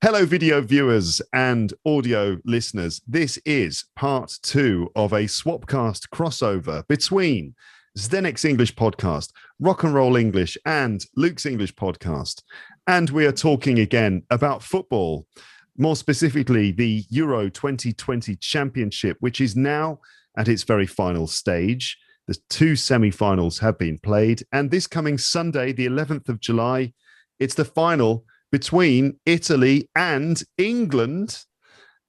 Hello, video viewers and audio listeners. This is part 2 of a swapcast crossover between Zdenek's English podcast, Rock and Roll English, and Luke's English podcast. And we are talking again about football, more specifically the Euro 2020 Championship, which is now at its very final stage. The 2 semi-finals have been played, and this coming Sunday, the 11th of July, it's the final between Italy and England.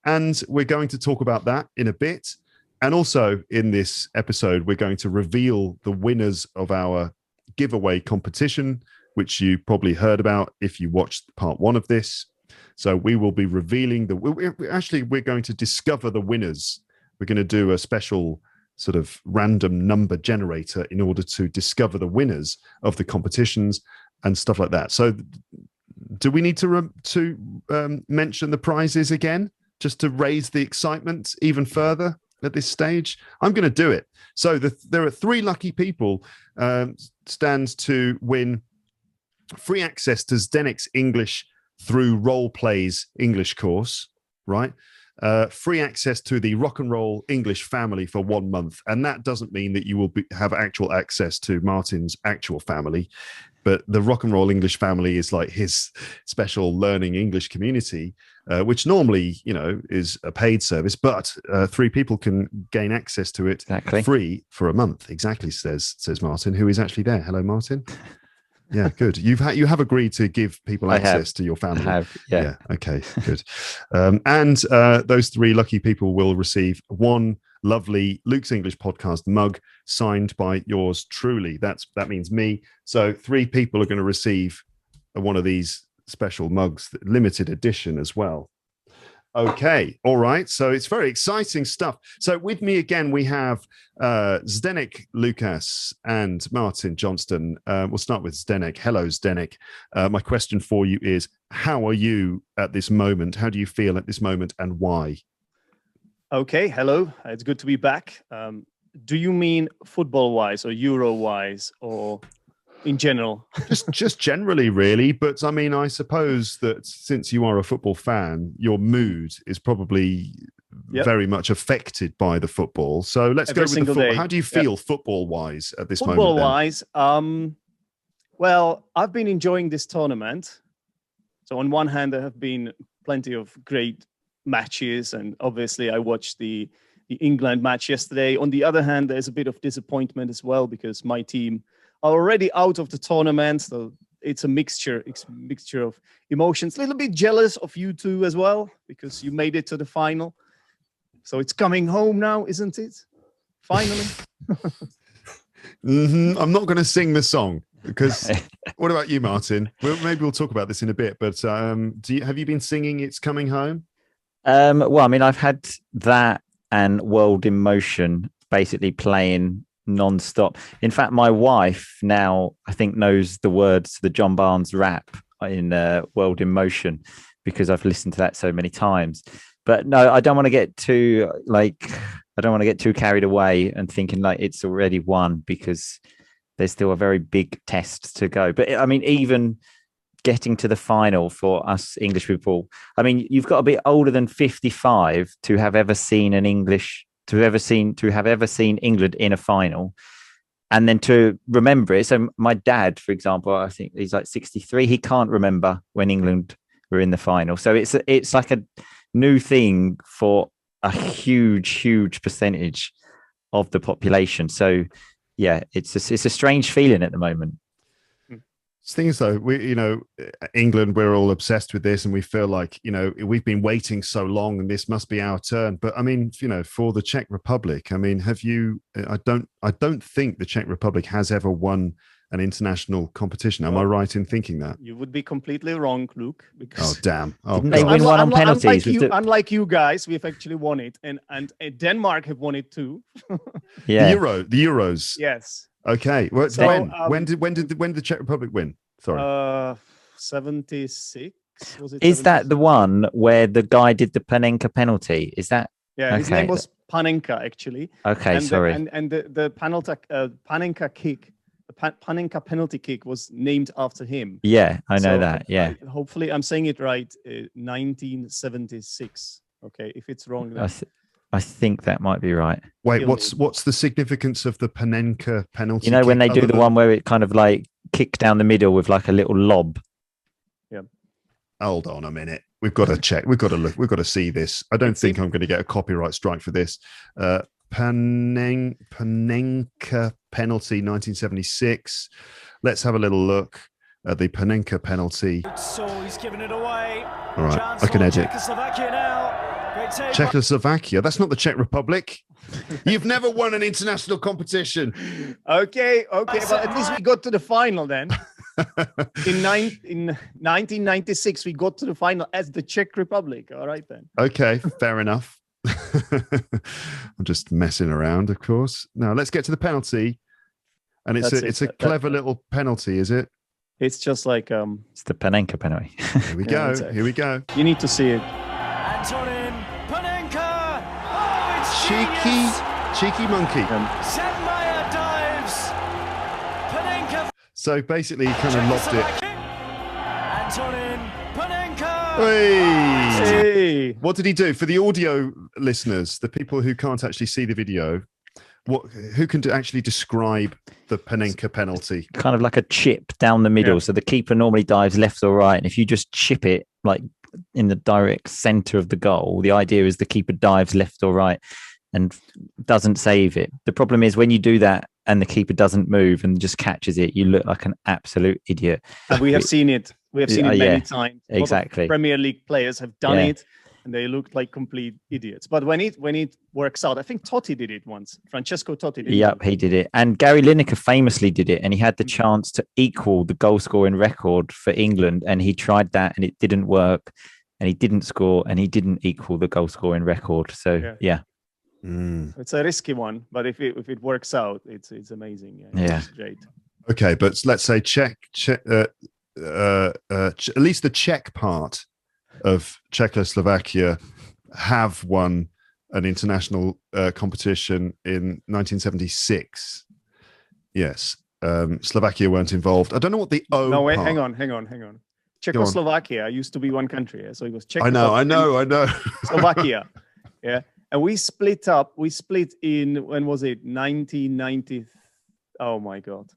And we're going to talk about that in a bit. And also in this episode, we're going to reveal the winners of our giveaway competition, which you probably heard about if you watched part 1 of this. So we will be revealing we're going to discover the winners. We're going to do a special sort of random number generator in order to discover the winners of the competitions and stuff like that. So do we need to mention the prizes again, just to raise the excitement even further at this stage? I'm going to do it. So there are 3 lucky people stands to win free access to Zdenek's English through Role Plays English course, right? Free access to the Rock and Roll English family for 1 month. And that doesn't mean that you will have actual access to Martin's actual family. But the Rock and Roll English family is like his special learning English community, which normally, is a paid service, but 3 people can gain access to it free for a month. Exactly, says Martin, who is actually there. Hello, Martin. Yeah, good. You have agreed to give people access to your family. I have, yeah. Okay, good. And those 3 lucky people will receive 1 lovely Luke's English podcast mug signed by yours truly. That means me. So 3 people are going to receive one of these special mugs, limited edition as well. Okay, all right. So it's very exciting stuff. So with me again, we have Zdenek Lukas and Martin Johnston. We'll start with Zdenek. Hello, Zdenek. My question for you is, how are you at this moment? How do you feel at this moment, and why? Okay, hello. It's good to be back. Do you mean football-wise or Euro-wise or in general? just generally, really. But I mean, I suppose that since you are a football fan, your mood is probably very much affected by the football. So let's go with the football. Day. How do you feel football-wise at this moment? Football-wise, well, I've been enjoying this tournament. So on one hand, there have been plenty of great matches, and obviously I watched the England match yesterday. On the other hand, there's a bit of disappointment as well, because my team are already out of the tournament, so it's a mixture of emotions. A little bit jealous of you two as well, because you made it to the final, so it's coming home now, isn't it? Finally. I'm not going to sing the song, because what about you, Martin? Maybe we'll talk about this in a bit, but have you been singing It's Coming Home? Well, I mean, I've had that and World in Motion basically playing non-stop. In fact, my wife now, I think, knows the words to the John Barnes rap in World in Motion, because I've listened to that so many times. But no, I don't want to get too carried away and thinking like it's already won, because there's still a very big test to go. But I mean, even getting to the final for us English people, I mean, you've got to be older than 55 to have ever seen England in a final, and then to remember it. So my dad, for example, I think he's like 63. He can't remember when England were in the final. So it's like a new thing for a huge percentage of the population. So yeah, it's a strange feeling at the moment. Things though, England, we're all obsessed with this, and we feel like, we've been waiting so long and this must be our turn. But I mean, for the Czech Republic, I mean, I don't think the Czech Republic has ever won an international competition. Am I right in thinking that? You would be completely wrong, Luke. Because damn. Didn't they win one on penalties? Unlike you guys, we've actually won it, and Denmark have won it too. Yeah. The Euros. Yes. Okay. Well, so, when did the Czech Republic win? Sorry. 76. Was it? Is 76? That the one where the guy did the Panenka penalty? Is that? Yeah, his name was Panenka, actually. Okay, and sorry. The Panenka kick Panenka penalty kick was named after him. Yeah, I know that. Yeah. Hopefully, I'm saying it right. 1976. Okay, if it's wrong, then I think that might be right. Wait, what's the significance of the Panenka penalty? You know, when they do the than... one where it kind of like kick down the middle with like a little lob. Yeah. Hold on a minute. We've got to check. We've got to look. We've got to see this. I don't think I'm going to get a copyright strike for this. Panenka penalty, 1976. Let's have a little look at the Panenka penalty. So he's given it away. All right, Johnston, I can edit. Czechoslovakia now. Czechoslovakia. That's not the Czech Republic. You've never won an international competition. Okay, but at least we got to the final then. In 1996, we got to the final as the Czech Republic. All right then. Okay, fair enough. I'm just messing around, of course. Now let's get to the penalty, and it's a clever little penalty, is it? It's just like it's the Panenka penalty. Here we go. Here we go. You need to see it. Antonin Panenka. Oh, it's Cheeky monkey. Zetmeyer dives. Panenka. So basically, he kind of lobbed it. Antonin Panenka. Hey! What did he do? For the audio listeners, the people who can't actually see the video, who can actually describe the Panenka penalty? Kind of like a chip down the middle. Yeah. So the keeper normally dives left or right. And if you just chip it like in the direct center of the goal, the idea is the keeper dives left or right and doesn't save it. The problem is when you do that and the keeper doesn't move and just catches it, you look like an absolute idiot. And we have seen it. We have seen it many times. Exactly. Premier League players have done it, and they looked like complete idiots. But when it works out, I think Totti did it once. Francesco Totti did it. Yep, he did it. And Gary Lineker famously did it, and he had the chance to equal the goal scoring record for England, and he tried that, and it didn't work, and he didn't score, and he didn't equal the goal scoring record. So, yeah. It's a risky one, but if it works out, it's amazing. Yeah. It's great. Okay, but let's say at least the Czech part of Czechoslovakia have won an international competition in 1976. Yes, Slovakia weren't involved. I don't know what the O. No, wait, part. hang on. Czechoslovakia used to be one country, so it was Czechoslovakia. I know. Slovakia, yeah. And we split up. We split in, when was it? 1990. Oh my God.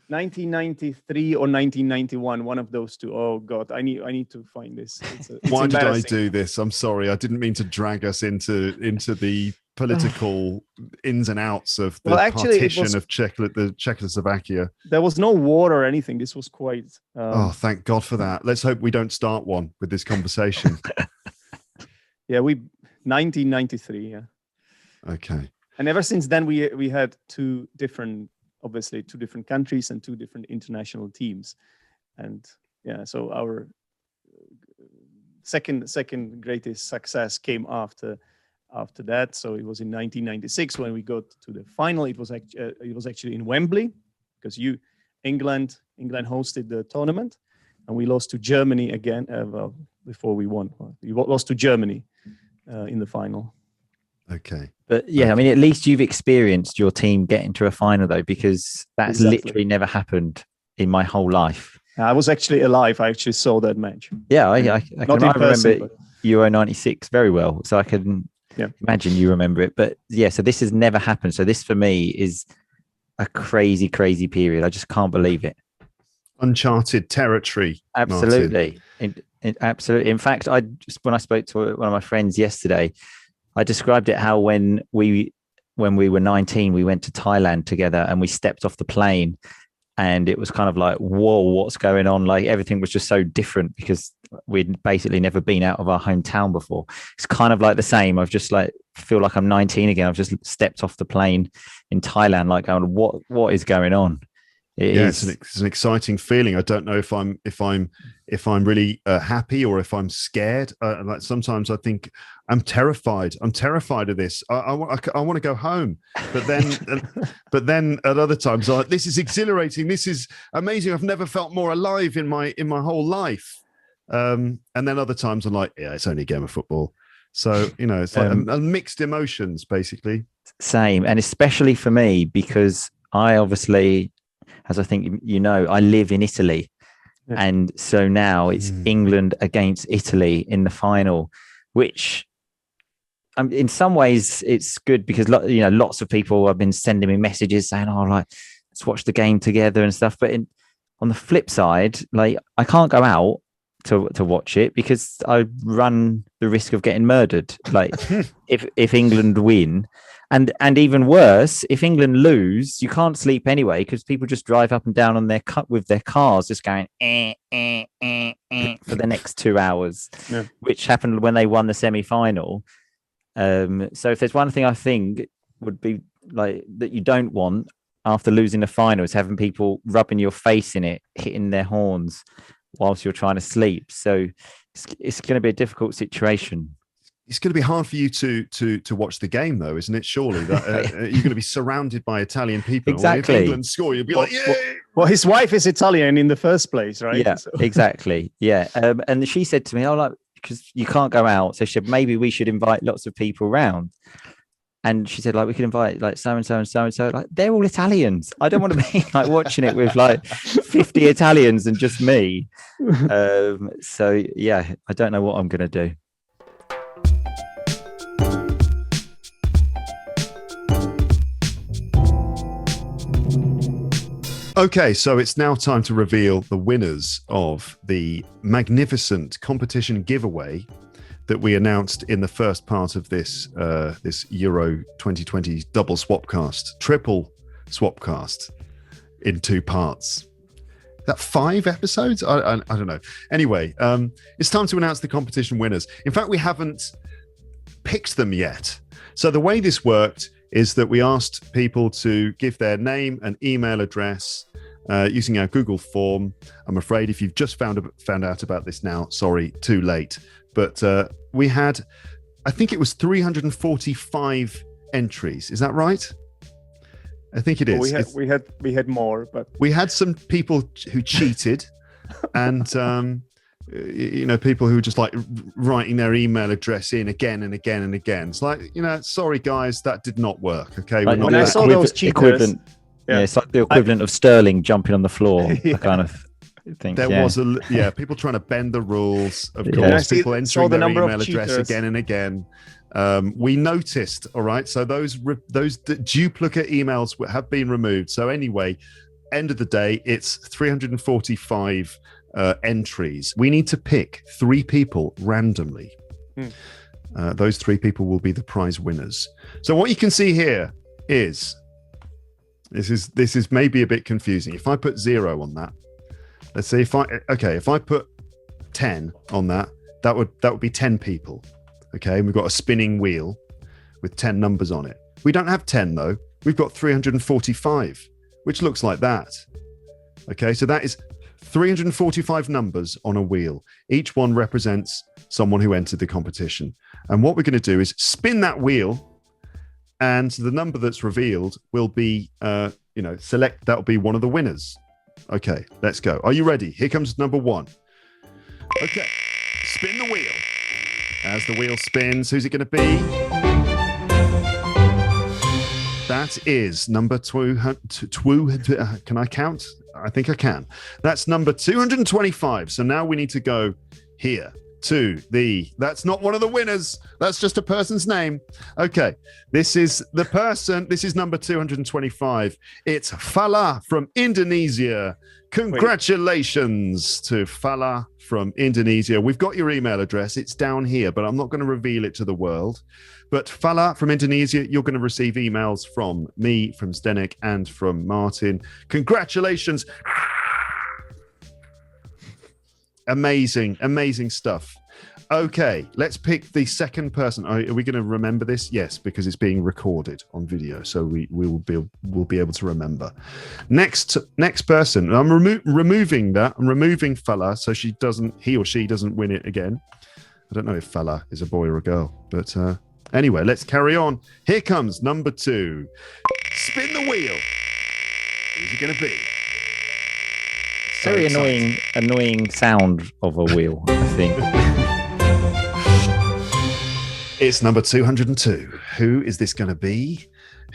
1993 or 1991, one of those two. Oh God, I need to find this. It's Why did I do this? I'm sorry. I didn't mean to drag us into the political ins and outs of the partition of Czechoslovakia. There was no war or anything. This was quite... oh, thank God for that. Let's hope we don't start one with this conversation. Yeah, 1993, yeah. Okay. And ever since then, we had two different countries and two different international teams. And yeah, so our second greatest success came after that. So it was in 1996 when we got to the final. It was actually in Wembley because England hosted the tournament, and we lost to Germany again. Before we won, we lost to Germany in the final. Okay. But yeah, I mean, at least you've experienced your team getting to a final though, because that's literally never happened in my whole life. I was actually alive. I actually saw that match. Yeah, I remember Euro 96 very well. So I can imagine you remember it. But yeah, so this has never happened. So this for me is a crazy, crazy period. I just can't believe it. Uncharted territory. Absolutely. Absolutely. In fact, when I spoke to one of my friends yesterday, I described it how when we were 19, we went to Thailand together and we stepped off the plane and it was kind of like, whoa, what's going on? Like everything was just so different because we'd basically never been out of our hometown before. It's kind of like the same. I've just feel like I'm 19 again. I've just stepped off the plane in Thailand, like going, what is going on? It's an exciting feeling. I don't know if I'm really happy or if I'm scared. Like sometimes I think I'm terrified. I'm terrified of this. I want to go home. But then at other times, I'm like, this is exhilarating. This is amazing. I've never felt more alive in my whole life. And then other times I'm like, yeah, it's only a game of football. So it's like a mixed emotions, basically. Same, and especially for me because I obviously as I think you know, I live in Italy. Yeah. And so now it's England against Italy in the final, which in some ways it's good because, you know, lots of people have been sending me messages saying, oh, like, let's watch the game together and stuff. But on the flip side, like, I can't go out to watch it because I run the risk of getting murdered. Like if England win, and even worse, if England lose, you can't sleep anyway because people just drive up and down on with their cars, just going for the next 2 hours, which happened when they won the semi-final. So if there's one thing I think would be like that you don't want after losing the final is having people rubbing your face in it, hitting their horns whilst you're trying to sleep. So it's going to be a difficult situation. It's going to be hard for you to watch the game, though, isn't it? Surely that you're going to be surrounded by Italian people. Exactly. If England score, you'll be like, yeah. Well, his wife is Italian in the first place, right? Yeah, so. Exactly. Yeah. And she said to me, oh, like, because you can't go out. So she said, maybe we should invite lots of people round. And she said, like, we could invite like so-and-so and so-and-so. Like, they're all Italians. I don't want to be like watching it with like 50 Italians and just me. So, yeah, I don't know what I'm going to do. Okay, so it's now time to reveal the winners of the magnificent competition giveaway that we announced in the first part of this Euro 2020 double swapcast, triple swapcast in 2 parts. Is that 5 episodes? I don't know. Anyway, it's time to announce the competition winners. In fact, we haven't picked them yet. So the way this worked is that we asked people to give their name and email address using our Google form. I'm afraid if you've just found out about this now, sorry, too late. But we had, I think it was 345 entries. Is that right? I think it is. We had more, but we had some people who cheated, and people who were just like writing their email address in again and again and again. It's like, sorry guys, that did not work. Okay, like, when I saw those cheaters, it's like the equivalent of Sterling jumping on the floor. I kind of think there was people trying to bend the rules. Of course, people entering their email address again and again. We noticed. All right, so those duplicate emails have been removed. So anyway, end of the day, it's 345 entries. We need to pick 3 people randomly. Those 3 people will be the prize winners. So what you can see here is this is maybe a bit confusing. If I put 0 on that, let's say if I put 10 on that would be 10 people. Okay, and we've got a spinning wheel with 10 numbers on it. We don't have 10 though. We've got 345, which looks like that. Okay, so that is 345 numbers on a wheel. Each one represents someone who entered the competition. And what we're going to do is spin that wheel, and the number that's revealed will be, select, that'll be one of the winners. Okay, let's go. Are you ready? Here comes number 1. Okay, spin the wheel. As the wheel spins, who's it going to be? That is number 2. Can I count? I think I can. That's number 225. So now we need to go here to that's not one of the winners. That's just a person's name. Okay. This is the person. This is number 225. It's Fala from Indonesia. Congratulations to Fala from Indonesia. We've got your email address. It's down here, but I'm not going to reveal it to the world. But Fala from Indonesia, you're going to receive emails from me, from Zdenek, and from Martin. Congratulations. Amazing stuff. Okay, let's pick the second person. Are we going to remember this? Yes, because it's being recorded on video, so we'll be able to remember. Next person. I'm removing that. I'm removing Fala, so he or she doesn't win it again. I don't know if Fala is a boy or a girl, but anyway, let's carry on. Here comes number 2. Spin the wheel. Who's it going to be? Very annoying sound of a wheel, I think. It's number 202. Who is this going to be?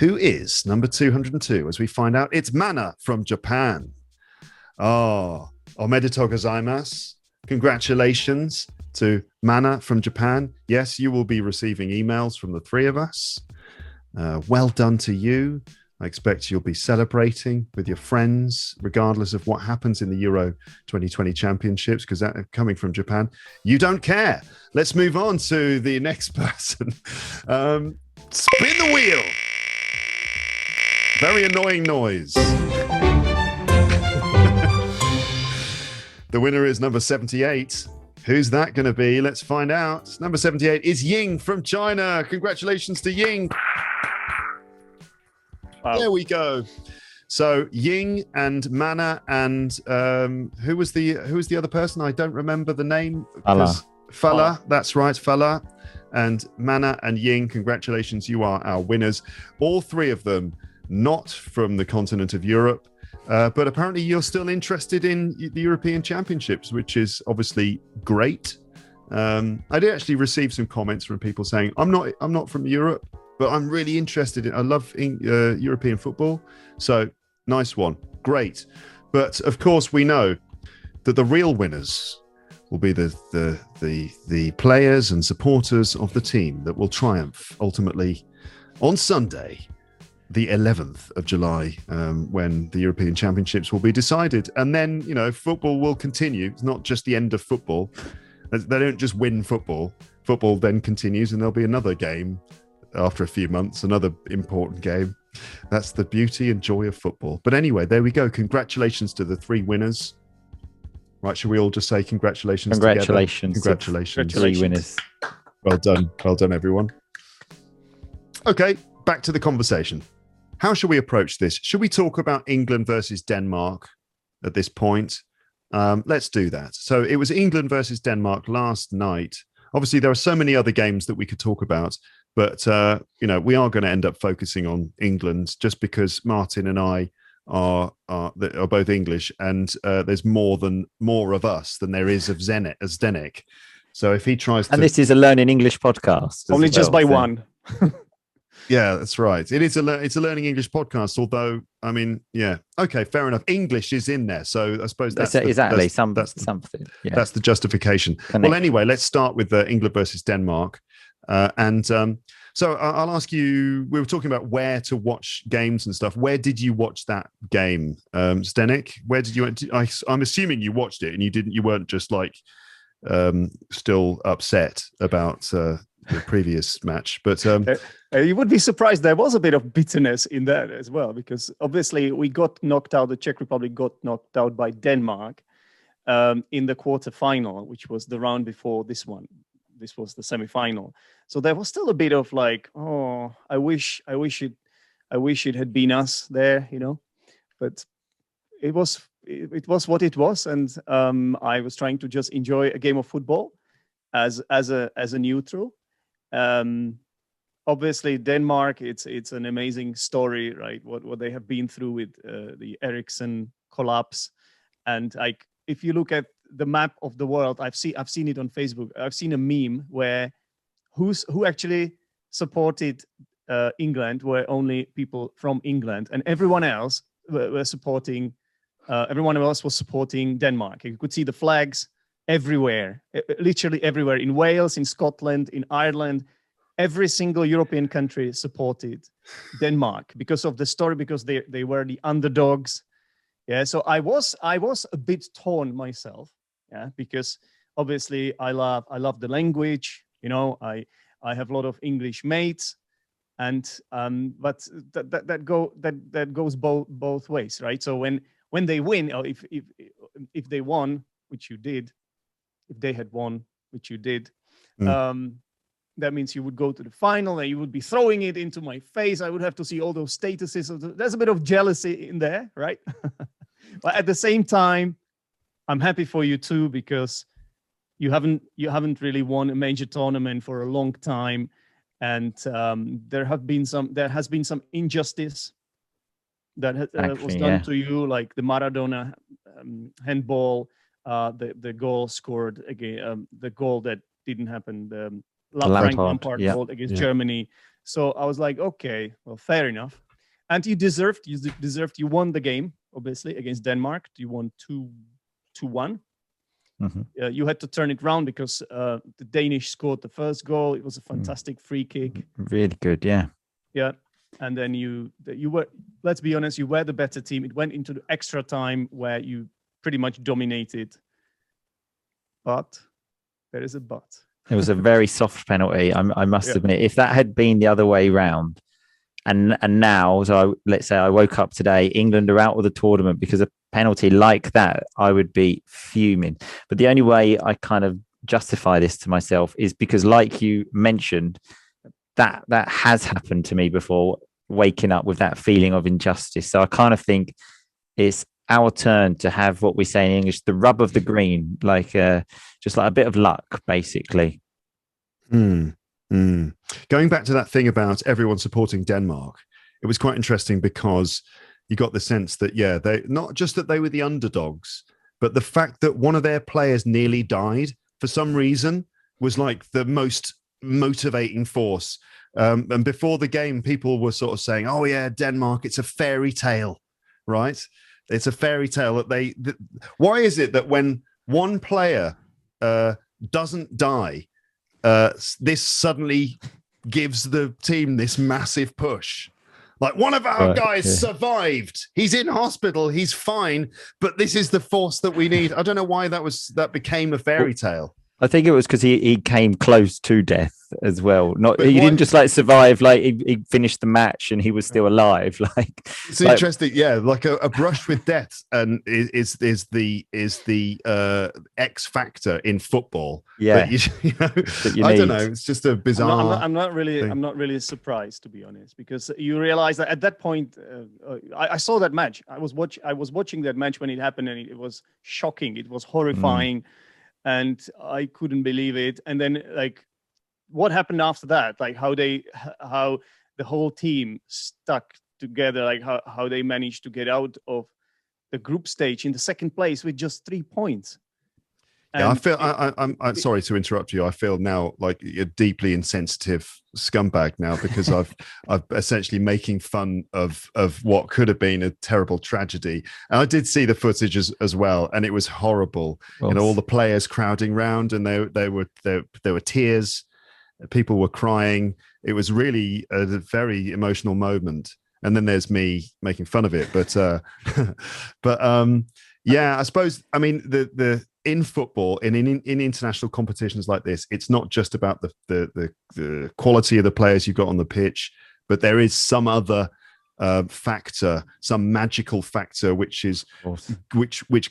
Who is number 202? As we find out, it's Mana from Japan. Oh, omedetou gozaimasu. Congratulations to Mana from Japan. Yes, you will be receiving emails from the three of us. Well done to you. I expect you'll be celebrating with your friends, regardless of what happens in the Euro 2020 championships, because that coming from Japan, you don't care. Let's move on to the next person. Spin the wheel. Very annoying noise. The winner is number 78. Who's that going to be? Let's find out. Number 78 is Ying from China. Congratulations to Ying. Wow. There we go. So Ying and Mana and who was the other person? I don't remember the name. Fala. That's right, Fala. And Mana and Ying, congratulations. You are our winners. All three of them not from the continent of Europe. But apparently you're still interested in the European Championships, which is obviously great. I did actually receive some comments from people saying, I'm not from Europe, but I'm really interested in, I love European football. So nice one. Great. But of course we know that the real winners will be the players and supporters of the team that will triumph ultimately on Sunday, the 11th of July, when the European Championships will be decided. And then, football will continue. It's not just the end of football. They don't just win football. Football then continues and there'll be another game after a few months, another important game. That's the beauty and joy of football. But anyway, there we go. Congratulations to the three winners. Right, should we all just say congratulations together? Congratulations. Three winners. Well done. Well done, everyone. Okay, back to the conversation. How should we approach this? Should we talk about England versus Denmark at this point? Let's do that. So it was England versus Denmark last night. Obviously, there are so many other games that we could talk about, but we are going to end up focusing on England just because Martin and I are both English, and there's more of us than there is of Zdenek. So if he tries to, and this is a learning English podcast, only just by one. Yeah, that's right. It's a learning English podcast. Although, I mean, yeah, okay, fair enough. English is in there, so I suppose that's something. Yeah. That's the justification. Well, anyway, let's start with England versus Denmark, so I'll ask you. We were talking about where to watch games and stuff. Where did you watch that game, Zdenek? Where did you? I'm assuming you watched it and you didn't. You weren't just like still upset about the previous match, but you would be surprised. There was a bit of bitterness in that as well, because obviously we got knocked out. The Czech Republic got knocked out by Denmark in the quarterfinal, which was the round before this one. This was the semi-final. So there was still a bit of like, oh, I wish it had been us there, But it was what it was, and I was trying to just enjoy a game of football as a neutral. Obviously, Denmark, it's an amazing story, right? What they have been through with the Ericsson collapse, and like if you look at the map of the world, I've seen it on Facebook. I've seen a meme where who actually supported England were only people from England, and everyone else were supporting. Everyone else was supporting Denmark. You could see the flags everywhere, literally everywhere, in Wales, in Scotland, in Ireland. Every single European country supported Denmark because of the story, because they were the underdogs. Yeah, so I was a bit torn myself. Yeah, because obviously I love the language. I have a lot of English mates, and but that goes both ways, right? So when they win, or if they won, which you did, if they had won, which you did, that means you would go to the final and you would be throwing it into my face. I would have to see all those statuses. There's a bit of jealousy in there, right? But at the same time, I'm happy for you too, because you haven't really won a major tournament for a long time, and there has been some injustice that was done to you, like the Maradona handball, the goal scored again, the goal that didn't happen. The Lampard, Frank Lampard yeah. goal against Germany. So I was like, okay, well, fair enough. And you deserved. You won the game, obviously, against Denmark. You won 2-1. Mhm. You had to turn it round because the Danish scored the first goal. It was a fantastic free kick. Really good, yeah. Yeah. And then you were, let's be honest, you were the better team. It went into the extra time where you pretty much dominated. But there is a but. It was a very soft penalty. I must admit, if that had been the other way round, and now, so let's say I woke up today, England are out of the tournament because a penalty like that, I would be fuming. But the only way I kind of justify this to myself is because, like you mentioned, that has happened to me before, waking up with that feeling of injustice. So I kind of think it's our turn to have what we say in English, the rub of the green, like just like a bit of luck, basically. Going back to that thing about everyone supporting Denmark, it was quite interesting because you got the sense that, they not just that they were the underdogs, but the fact that one of their players nearly died for some reason was like the most motivating force. And before the game, people were sort of saying, oh yeah, Denmark, it's a fairy tale, right? It's a fairy tale that why is it that when one player doesn't die, this suddenly gives the team this massive push? Like, one of our guys survived. He's in hospital. He's fine. But this is the force that we need. I don't know why that became a fairy tale. I think it was because he came close to death as well. He didn't just like survive, like he finished the match and he was still alive. Like, it's interesting, like a brush with death, and is the X factor in football. Yeah, I don't know. It's just a bizarre. I'm not really surprised, to be honest, because you realize that at that point, I saw that match. I was watching that match when it happened, and it was shocking. It was horrifying. And I couldn't believe it. And then, like, what happened after that? Like, how the whole team stuck together, like how they managed to get out of the group stage in the second place with just 3 points. And I feel I'm sorry to interrupt you. I feel now like you're deeply insensitive scumbag now, because I've essentially making fun of what could have been a terrible tragedy. And I did see the footage as well, and it was horrible. Well, all the players crowding round, and there were tears. People were crying. It was really a very emotional moment. And then there's me making fun of it, but I suppose, I mean, the in football, in international competitions like this, it's not just about the quality of the players you've got on the pitch, but there is some other factor, some magical factor, which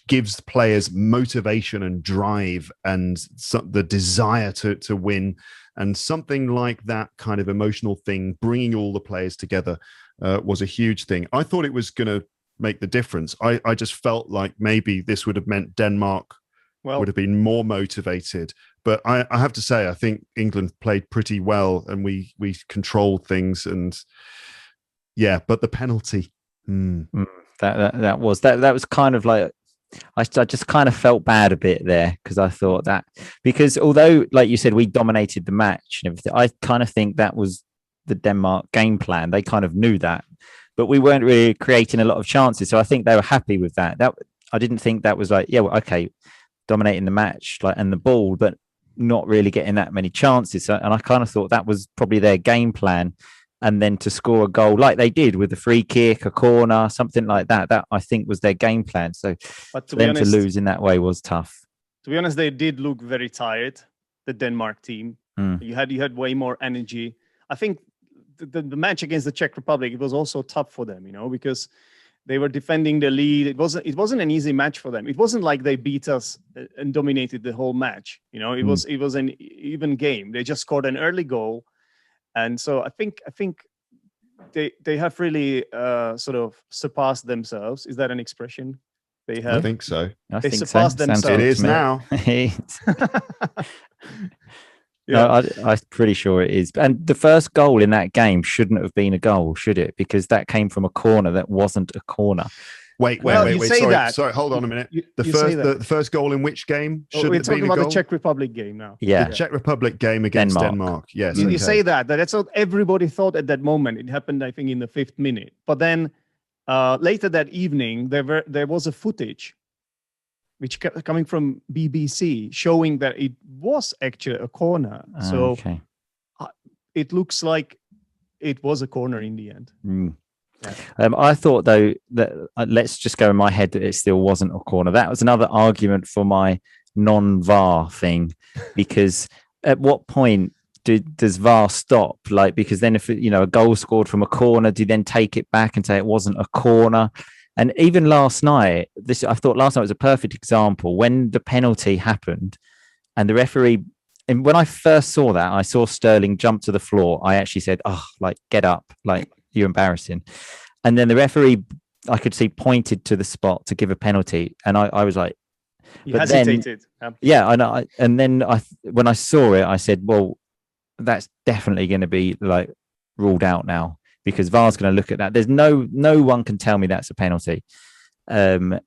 gives players motivation and drive and the desire to win, and something like that kind of emotional thing, bringing all the players together, was a huge thing. I thought it was going to make the difference. I just felt like maybe this would have meant Denmark would have been more motivated. But I have to say, I think England played pretty well, and we controlled things. And but the penalty, that was kind of like, I just kind of felt bad a bit there, because I thought that, because although, like you said, we dominated the match and everything, I kind of think that was the Denmark game plan. They kind of knew that, but we weren't really creating a lot of chances. So I think they were happy with that. I didn't think that was like, dominating the match, like, and the ball, but not really getting that many chances. So, and I kind of thought that was probably their game plan. And then to score a goal like they did with a free kick, a corner, something like that I think was their game plan. So but for them to lose in that way was tough. To be honest, they did look very tired, the Denmark team. You had way more energy. I think the match against the Czech Republic, it was also tough for them, because they were defending the lead. It wasn't an easy match for them. It wasn't like they beat us and dominated the whole match. It was an even game. They just scored an early goal, and so I think they have really sort of surpassed themselves. Is that an expression? They have. I think so. They surpassed themselves. It is now. No, I'm pretty sure it is. And the first goal in that game shouldn't have been a goal, should it? Because that came from a corner that wasn't a corner. Wait. You say Sorry, that. sorry. Hold on a minute. You The first goal in which game? Should we're it have been talking a about goal? the Czech Republic game now. Yeah. The Czech Republic game against Denmark. Yes. You okay. say that's what everybody thought at that moment. It happened, I think, in the 5th minute. But then later that evening, there was a footage which kept coming from BBC showing that it was actually a corner. So it looks like it was a corner in the end. Yeah. I thought, though, that let's just go in my head that it still wasn't a corner. That was another argument for my non-VAR thing, because at what point does VAR stop? Like, because then if a goal scored from a corner, do you then take it back and say it wasn't a corner? And even last night, I thought last night was a perfect example when the penalty happened and the referee. And when I first saw that, I saw Sterling jump to the floor. I actually said, "Oh, like get up, like." You're embarrassing. And then the referee, I could see, pointed to the spot to give a penalty. And I was like, you hesitated. Yeah, I know. And then when I saw it, I said, well, that's definitely going to be like ruled out now, because VAR's going to look at that. There's no one can tell me that's a penalty. And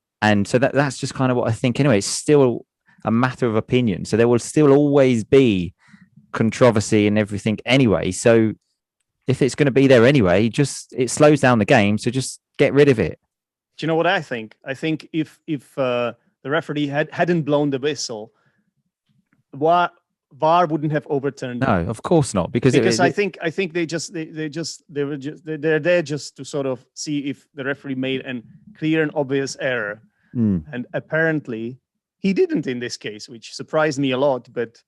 so that's just kind of what I think. Anyway, it's still a matter of opinion. So there will still always be controversy and everything anyway. So if it's going to be there anyway, it slows down the game. So just get rid of it. Do you know what I think? I think if the referee hadn't blown the whistle, VAR wouldn't have overturned it. No, of course not. Because I think they're there just to sort of see if the referee made a clear and obvious error. And apparently he didn't in this case, which surprised me a lot. But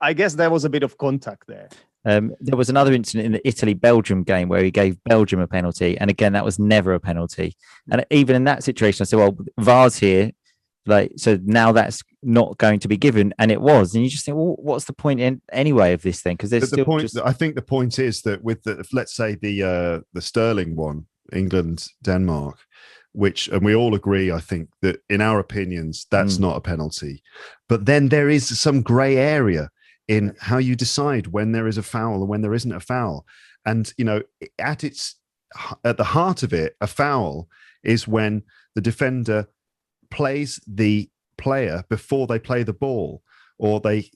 I guess there was a bit of contact there. There was another incident in the Italy-Belgium game where he gave Belgium a penalty. And again, that was never a penalty. And even in that situation, I said, well, VAR's here. So now that's not going to be given. And it was. And you just think, well, what's the point anyway of this thing? Because there's still I think the point is that with let's say the Sterling one, England, Denmark, and we all agree, I think, that in our opinions, that's not a penalty. But then there is some grey area in how you decide when there is a foul or when there isn't a foul. And, at the heart of it, a foul is when the defender plays the player before they play the ball, or they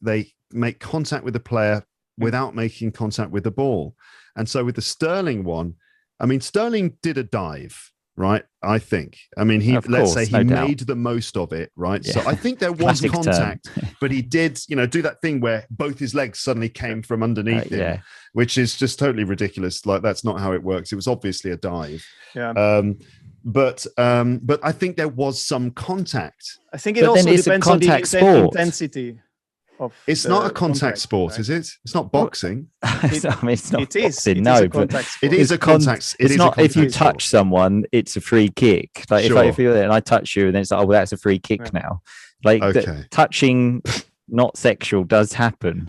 make contact with the player without making contact with the ball. And so with the Sterling one, I mean, Sterling did a dive, right? I think. I mean, he made the most of it, right? Yeah. So I think there was contact, but he did, do that thing where both his legs suddenly came from underneath him, which is just totally ridiculous. Like, that's not how it works. It was obviously a dive. Yeah. But I think there was some contact. I think it also depends on the intensity. It's not a contact sport, right? Is it? It's not boxing. It's not it is. boxing, it is a contact. It's not if you touch someone, it's a free kick. Like if you're there and I touch you, and then it's like, oh, well, that's a free kick now. Like touching, not sexual, does happen.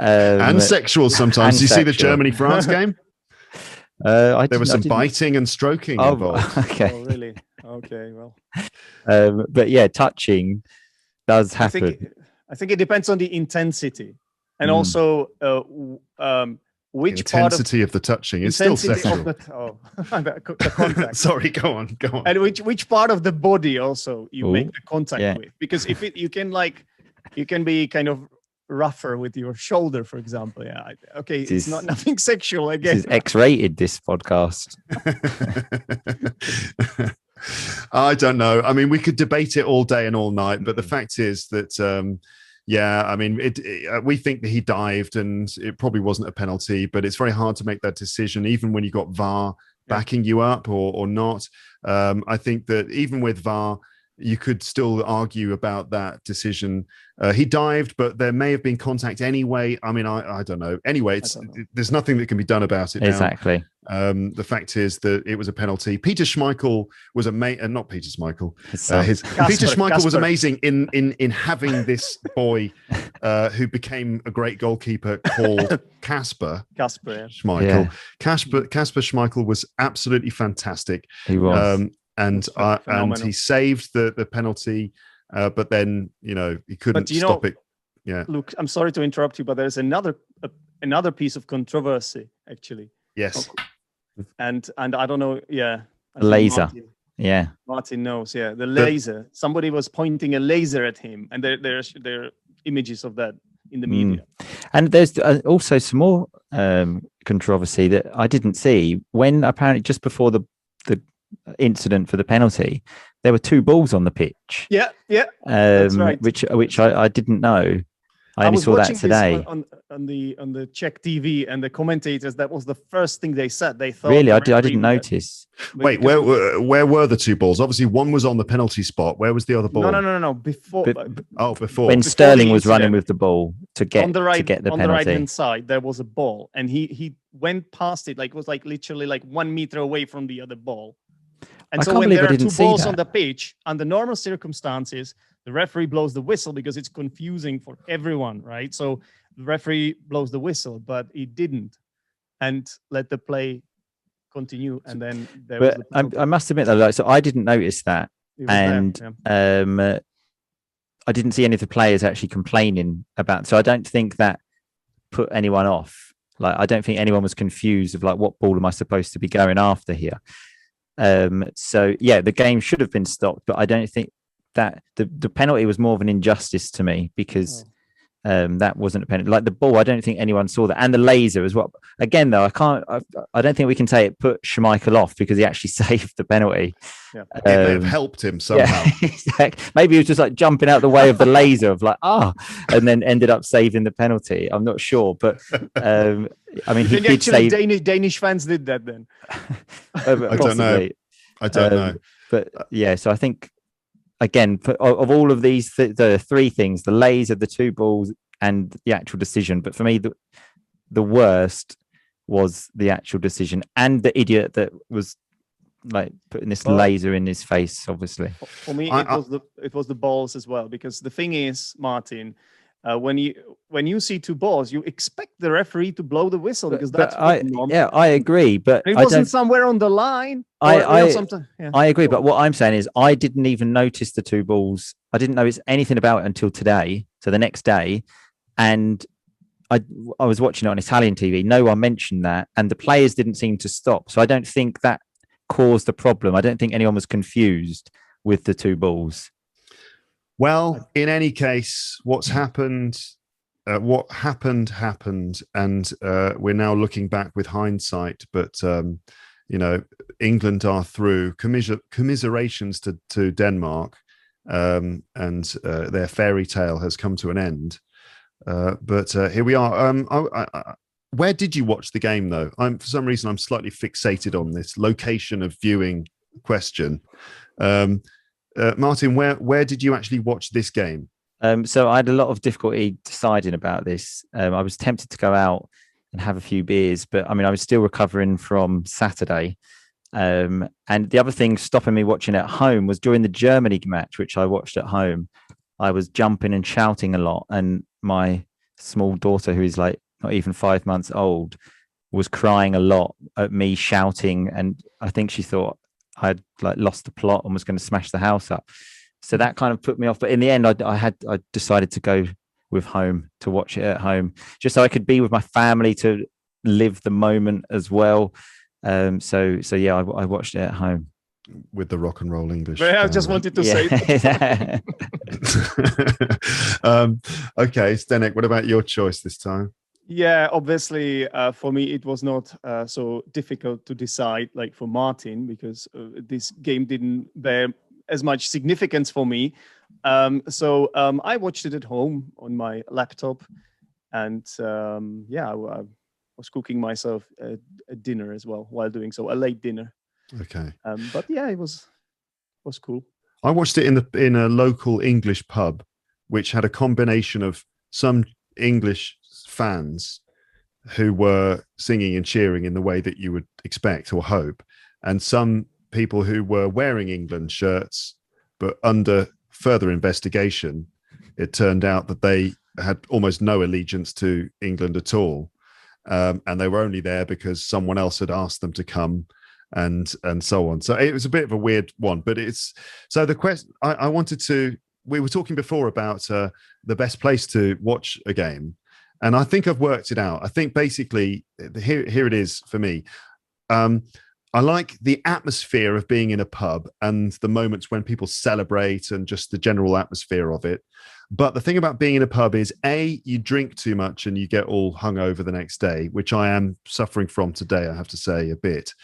And sexual sometimes. You see the Germany-France game? There was some biting and stroking involved. Okay. Oh, really? Okay, well. But yeah, touching does happen. I think it depends on the intensity, and also which intensity of the touching is still sexual. The contact. Sorry, go on. And which part of the body also you make the contact with? Because if you can be kind of rougher with your shoulder, for example. Yeah, okay, it's not nothing sexual again. This is X-rated, this podcast. I don't know. I mean, we could debate it all day and all night, but the fact is that, I mean, we think that he dived and it probably wasn't a penalty, but it's very hard to make that decision, even when you got VAR backing you up or not. I think that even with VAR, you could still argue about that decision. He dived, but there may have been contact anyway. I mean, I don't know. Anyway, there's nothing that can be done about it now. Exactly. The fact is that it was a penalty. Peter Schmeichel was not Peter Schmeichel. Peter Schmeichel was amazing in having this boy who became a great goalkeeper called Kasper Schmeichel. Yeah. Kasper Schmeichel was absolutely fantastic. He was. And he saved the penalty, but then he couldn't stop it. Yeah, Luke, I'm sorry to interrupt you, but there's another piece of controversy actually. Yes, and I don't know. Yeah, laser. Yeah. Martin knows. Yeah, the laser. Somebody was pointing a laser at him, and there are images of that in the media. And there's also some more controversy that I didn't see when apparently just before the incident for the penalty, there were two balls on the pitch. Yeah, that's right. Which I didn't know. I only saw that today on the Czech TV, and the commentators. That was the first thing they said. They thought really, I didn't notice. Wait, where were the two balls? Obviously, one was on the penalty spot. Where was the other ball? No. Before when Sterling was running with the ball to get the penalty on the right hand side, there was a ball, and he went past it. Like it was like literally like 1 meter away from the other ball. And so when there are two balls on the pitch, under normal circumstances, the referee blows the whistle because it's confusing for everyone, right? So the referee blows the whistle, but he didn't, and let the play continue. And then there was I must admit though, so I didn't notice that, and I didn't see any of the players actually complaining about. So I don't think that put anyone off. Like I don't think anyone was confused of like what ball am I supposed to be going after here. So yeah, the game should have been stopped, but I don't think that the penalty was more of an injustice to me because that wasn't a penalty. Like the ball, I don't think anyone saw that, and the laser as well. Again, though, I don't think we can say it put Schmeichel off because he actually saved the penalty. Yeah. It may have helped him somehow. Yeah, maybe he was just like jumping out the way of the laser of like and then ended up saving the penalty. I'm not sure, but I mean, he did save. Danish fans did that then. I don't know. But yeah, so I think again, of all of these, the three things: the laser, the two balls, and the actual decision. But for me, the worst was the actual decision and the idiot that was like putting this laser in his face. Obviously, for me, it was the balls as well. Because the thing is, Martin, when you see two balls, you expect the referee to blow the whistle because that's normal. Yeah, I agree, but it wasn't somewhere on the line. I agree, but what I'm saying is I didn't even notice the two balls. I didn't notice anything about it until today, so the next day, and I was watching it on Italian TV. No one mentioned that, and the players didn't seem to stop. So I don't think that caused the problem. I don't think anyone was confused with the two balls. Well, in any case, what happened, and we're now looking back with hindsight. But England are through. Commiserations to Denmark, and their fairy tale has come to an end. But here we are. Where did you watch the game, though? For some reason, I'm slightly fixated on this location of viewing question. Martin, where did you actually watch this game? So I had a lot of difficulty deciding about this. I was tempted to go out and have a few beers, but I mean, I was still recovering from Saturday. And the other thing stopping me watching at home was during the Germany match, which I watched at home. I was jumping and shouting a lot, and my small daughter, who is like not even 5 months old, was crying a lot at me shouting, and I think she thought I'd like lost the plot and was going to smash the house up. So that kind of put me off. But in the end, I decided to go with home to watch it at home, just so I could be with my family to live the moment as well. So yeah, I watched it at home with the rock and roll English. I just wanted to say that. Okay, Zdenek, what about your choice this time? Yeah, obviously, for me, it was not so difficult to decide like for Martin, because this game didn't bear as much significance for me. So I watched it at home on my laptop, and I was cooking myself a dinner as well while doing so, a late dinner. Okay. But yeah, it was cool. I watched it in a local English pub, which had a combination of some English fans who were singing and cheering in the way that you would expect or hope, and some people who were wearing England shirts, but under further investigation, it turned out that they had almost no allegiance to England at all, and they were only there because someone else had asked them to come, and so on. So it was a bit of a weird one, but it's so the question I wanted to. We were talking before about the best place to watch a game. And I think I've worked it out. I think basically here it is for me. I like the atmosphere of being in a pub and the moments when people celebrate and just the general atmosphere of it. But the thing about being in a pub is, A, you drink too much and you get all hungover the next day, which I am suffering from today, I have to say, a bit,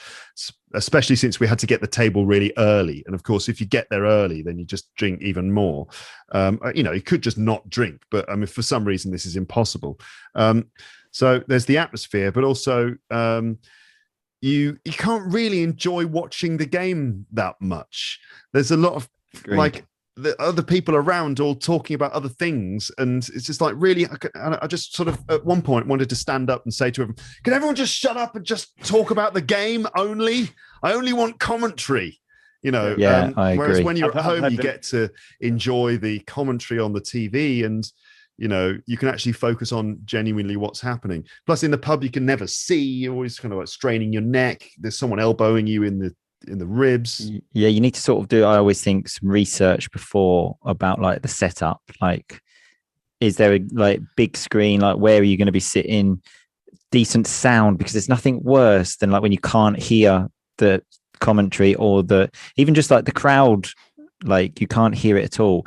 especially since we had to get the table really early. And of course, if you get there early, then you just drink even more. You could just not drink, but I mean, for some reason, this is impossible. So there's the atmosphere, but also you can't really enjoy watching the game that much. There's a lot of like the other people around all talking about other things, and it's just like really I just sort of at one point wanted to stand up and say to everyone, can everyone just shut up and just talk about the game only? I only want commentary, I whereas agree. when you're at home you get to enjoy the commentary on the TV, and you can actually focus on genuinely what's happening. Plus in the pub you can never see, you're always kind of like straining your neck, there's someone elbowing you in the ribs. Yeah, you need to sort of do, I always think, some research before about like the setup. Like, is there a like big screen? Like, where are you going to be sitting? Decent sound, because there's nothing worse than like when you can't hear the commentary or even just like the crowd, like you can't hear it at all.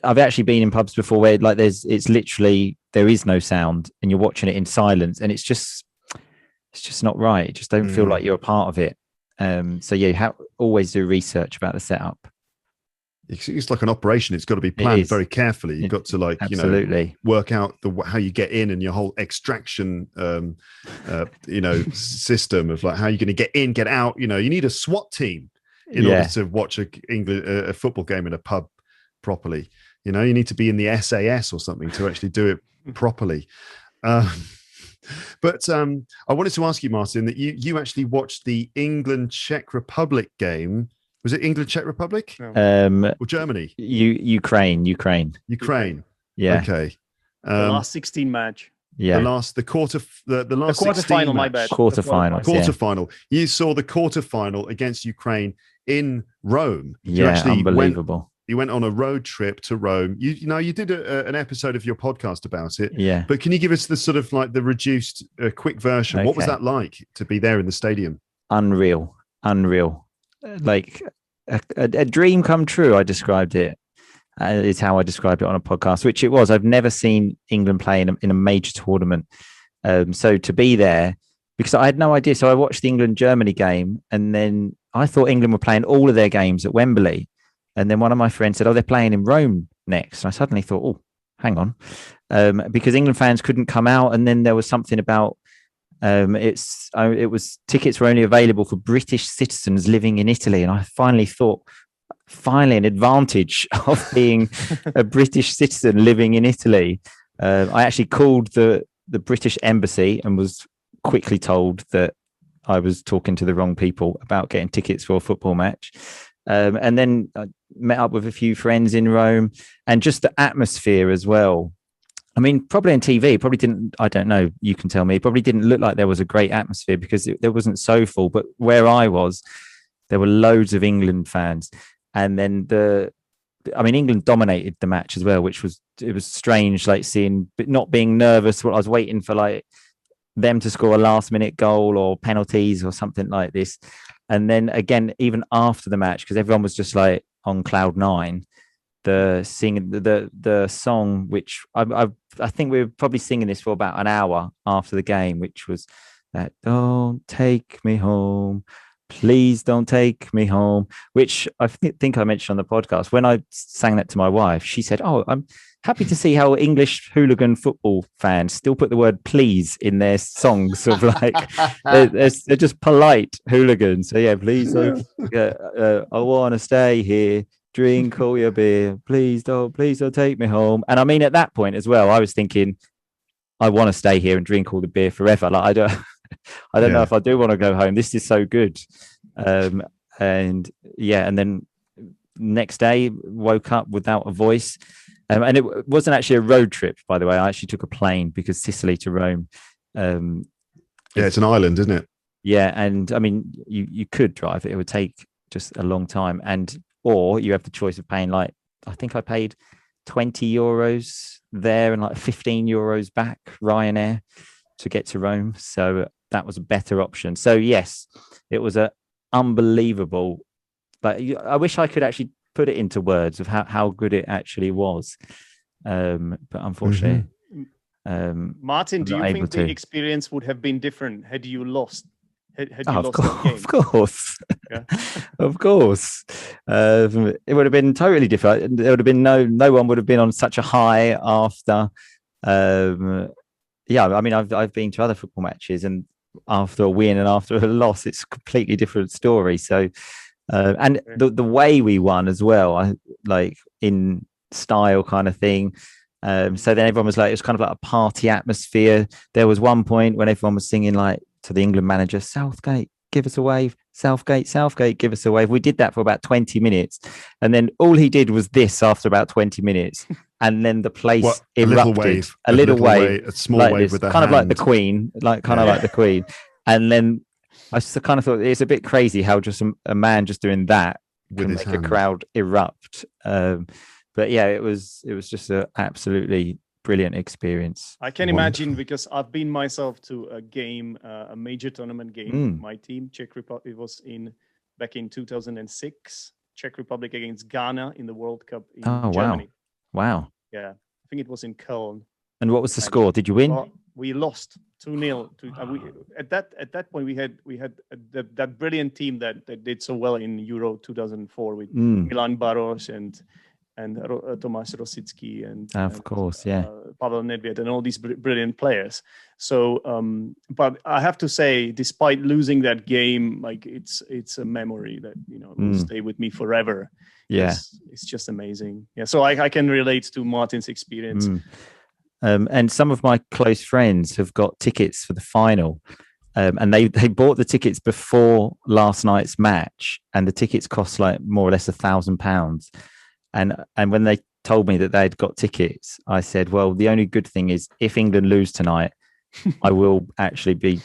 I've actually been in pubs before where like it's literally, there is no sound and you're watching it in silence, and it's just not right. You just don't feel like you're a part of it. So yeah, always do research about the setup. It's like an operation. It's got to be planned very carefully. You've got to absolutely work out how you get in and your whole extraction, system of like how you're going to get in, get out. You need a SWAT team in order to watch a football game in a pub properly. You need to be in the SAS or something to actually do it properly. But I wanted to ask you, Martin, that you actually watched the England-Czech Republic game. Was it England-Czech Republic? No. Or Germany? Ukraine. Yeah. Okay. The last 16 match. Yeah. The last quarterfinal, my bad. Quarterfinal. Yeah. You saw the quarterfinal against Ukraine in Rome. Yeah, unbelievable. You went on a road trip to Rome. You did an episode of your podcast about it. Yeah. But can you give us the sort of like the reduced, quick version? Okay. What was that like to be there in the stadium? Unreal. Like a dream come true. I described it. Is how I described it on a podcast, which it was. I've never seen England play in a major tournament. So to be there, because I had no idea. So I watched the England-Germany game, and then I thought England were playing all of their games at Wembley. And then one of my friends said, they're playing in Rome next. And I suddenly thought, oh, hang on. Because England fans couldn't come out. And then there was something about it was tickets were only available for British citizens living in Italy. And I finally thought, an advantage of being a British citizen living in Italy. I actually called the British embassy and was quickly told that I was talking to the wrong people about getting tickets for a football match. And then I met up with a few friends in Rome, and just the atmosphere as well. I mean, probably on TV, probably didn't, I don't know, you can tell me, probably didn't look like there was a great atmosphere because there wasn't so full. But where I was, there were loads of England fans. And then England dominated the match as well, which was strange, like seeing, but not being nervous. I was waiting for like them to score a last minute goal or penalties or something like this. And then again, even after the match, because everyone was just like on cloud nine, the song, which I think we were probably singing this for about an hour after the game, which was that "Don't Take Me Home, Please Don't Take Me Home," which I think I mentioned on the podcast. When I sang that to my wife, she said, "Oh, I'm happy to see how English hooligan football fans still put the word please in their songs of like, they're just polite hooligans." So yeah, please, I want to stay here, drink all your beer, please don't take me home. And I mean, at that point as well, I was thinking, I want to stay here and drink all the beer forever. Like I don't know if I do want to go home. This is so good. And then next day woke up without a voice. And it wasn't actually a road trip, by the way. I actually took a plane because Sicily to Rome. It's an island, isn't it? Yeah. And I mean, you could drive it. It would take just a long time. Or you have the choice of paying, like, I think I paid €20 there and like €15 back Ryanair to get to Rome. So that was a better option. So yes, it was a unbelievable. But I wish I could actually put it into words of how good it actually was. But unfortunately, Martin, do I'm you not think able the to. experience would have been different had you lost? Had you Of lost course, that game? of course, Yeah. of course. It would have been totally different. There would have been no one would have been on such a high after. Yeah, I mean, I've been to other football matches, and after a win and after a loss, it's a completely different story. So, and the way we won as well, I like in style kind of thing. So then everyone was like, it was kind of like a party atmosphere. There was one point when everyone was singing like to the England manager, Southgate, give us a wave. Southgate, give us a wave. We did that for about 20 minutes. And then all he did was this after about 20 minutes. And then the place erupted. A little wave. A small like wave this, with a kind hand. of like the Queen, like the Queen. And then I just kind of thought it's a bit crazy how just a man just doing that With can his make hand. a crowd erupt. But yeah, it was just an absolutely brilliant experience. I can imagine because I've been myself to a game, a major tournament game. My team, Czech Republic, it was back in 2006. Czech Republic against Ghana in the World Cup in Germany. Wow. Yeah, I think it was in Köln. And what was the score? Did you win? Well, we lost 2-0. At that point we had that brilliant team that did so well in Euro 2004 with Milan Baros and Tomáš Rosický and of course, yeah, Pavel Nedvěd and all these brilliant players. So, but I have to say, despite losing that game, like it's a memory that will stay with me forever. Yeah, it's just amazing. Yeah, so I can relate to Martin's experience. And some of my close friends have got tickets for the final. And they bought the tickets before last night's match, and the tickets cost like more or less £1,000. And when they told me that they'd got tickets, I said, well, the only good thing is if England lose tonight, I will actually be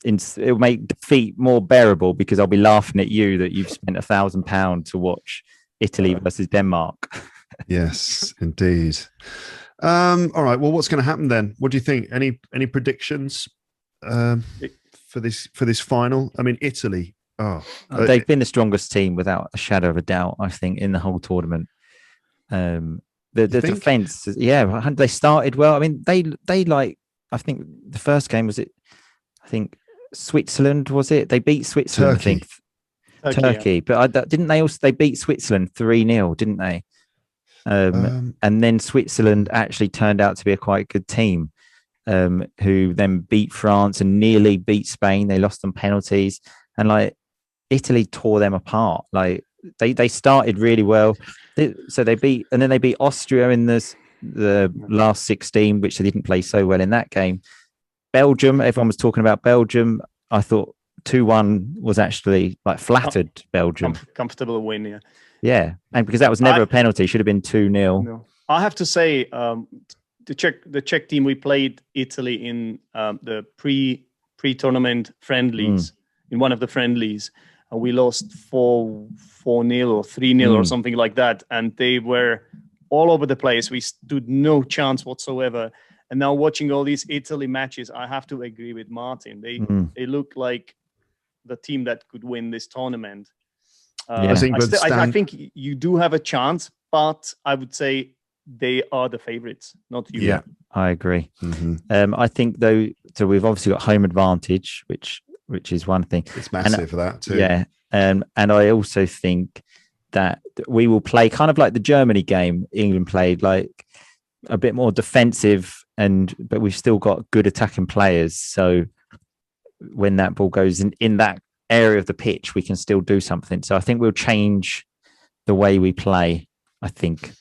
it'll make defeat more bearable because I'll be laughing at you that you've spent £1,000 to watch Italy versus Denmark. Yes, indeed. All right. Well, what's going to happen then? What do you think? Any predictions for this final? I mean, Italy. They've been the strongest team without a shadow of a doubt, I think, in the whole tournament. The defense, yeah, they started well. I mean, they like, I think the first game was Switzerland, was it? They beat Switzerland, Turkey. I think. Turkey. Yeah. But didn't they beat Switzerland 3-0, didn't they? And then Switzerland actually turned out to be a quite good team, who then beat France and nearly beat Spain. They lost on penalties, and like Italy tore them apart. Like they started really well, so they beat Austria in the last 16, which they didn't play so well in that game. Belgium, everyone was talking about Belgium. I thought 2-1 was actually like flattered Belgium. Comfortable win, yeah. Yeah, and because that was never a penalty, should have been 2-0. No. I have to say, the Czech team, we played Italy in the pre-tournament friendlies, in one of the friendlies, and we lost 4-0 or 3-0 or something like that, and they were all over the place. We stood no chance whatsoever. And now watching all these Italy matches, I have to agree with Martin. They look like the team that could win this tournament. I think you do have a chance, but I would say they are the favorites, not you. Yeah, I agree. I think though, so we've obviously got home advantage, which is one thing. It's massive for that too. Yeah, and I also think that we will play kind of like the Germany game England played, like a bit more defensive, but we've still got good attacking players. So when that ball goes in that area of the pitch, we can still do something. So I think we'll change the way we play, I think.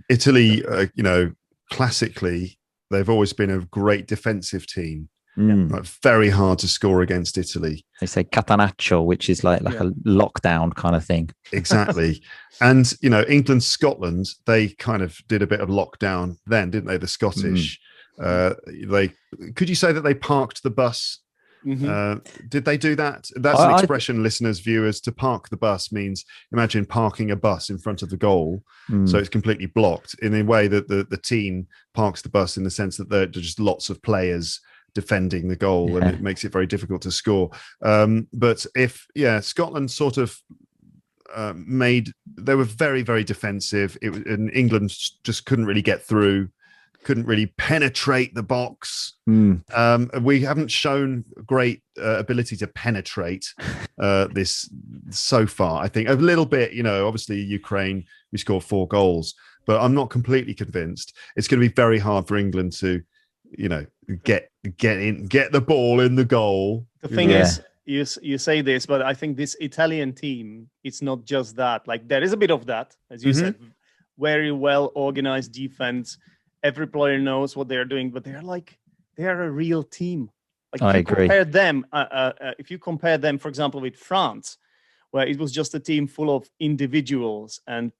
Italy, classically, they've always been a great defensive team. Like, very hard to score against Italy. They say catenaccio, which is like a lockdown kind of thing. Exactly. And, England, Scotland, they kind of did a bit of lockdown then, didn't they? The Scottish. Could you say that they parked the bus? Did they do that? That's an expression listeners, viewers. To park the bus means, imagine parking a bus in front of the goal, so it's completely blocked, in a way that the team parks the bus in the sense that there are just lots of players defending the goal, and it makes it very difficult to score. But if Scotland sort of they were very, very defensive. And England just couldn't really get through, couldn't really penetrate the box. We haven't shown great ability to penetrate this so far. I think a little bit, obviously Ukraine, we scored 4 goals, but I'm not completely convinced. It's going to be very hard for England to, get the ball in the goal. The thing is, you say this, but I think this Italian team, it's not just that. Like, there is a bit of that, as you said, very well organized defense. Every player knows what they're doing, but they're a real team. Like, I agree. If you compare them, for example, with France, where it was just a team full of individuals and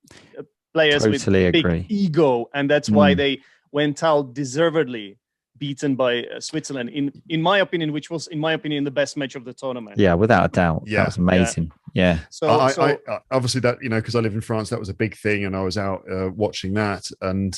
players with big ego, and that's why they went out deservedly beaten by Switzerland in my opinion, which was the best match of the tournament. Yeah, without a doubt. Yeah, that was amazing. Yeah. So I obviously that because I live in France, that was a big thing, and I was out watching that, and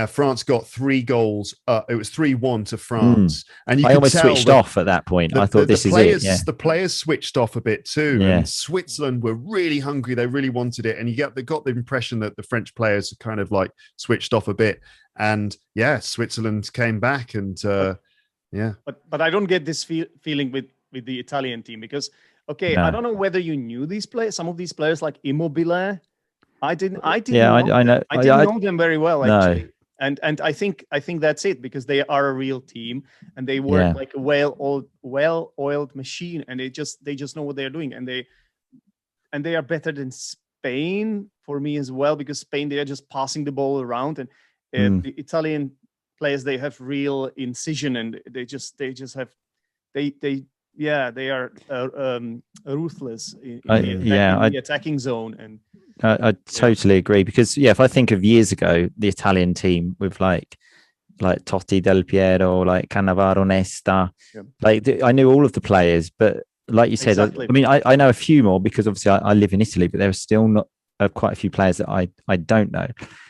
France got 3 goals. It was 3-1 to France, and I almost switched off at that point. I thought this is it. Yeah. The players switched off a bit too. Yeah. And Switzerland were really hungry; they really wanted it, and they got the impression that the French players kind of like switched off a bit. And Switzerland came back, and But I don't get this feeling with the Italian team because I don't know whether you knew these players. Some of these players like Immobile. I didn't. Yeah, I know. I didn't know them very well actually. No. And I think that's it, because they are a real team and they work like a well-oiled machine, and they just know what they're doing, and they are better than Spain for me as well, because Spain, they are just passing the ball around, and the Italian players, they have real incision, and they are ruthless in the attacking zone. And I totally agree, because if I think of years ago, the Italian team with like Totti, Del Piero, like Cannavaro, Nesta, I knew all of the players, but like you said, exactly. I know a few more because obviously I live in Italy, but there are still not quite a few players that I don't know.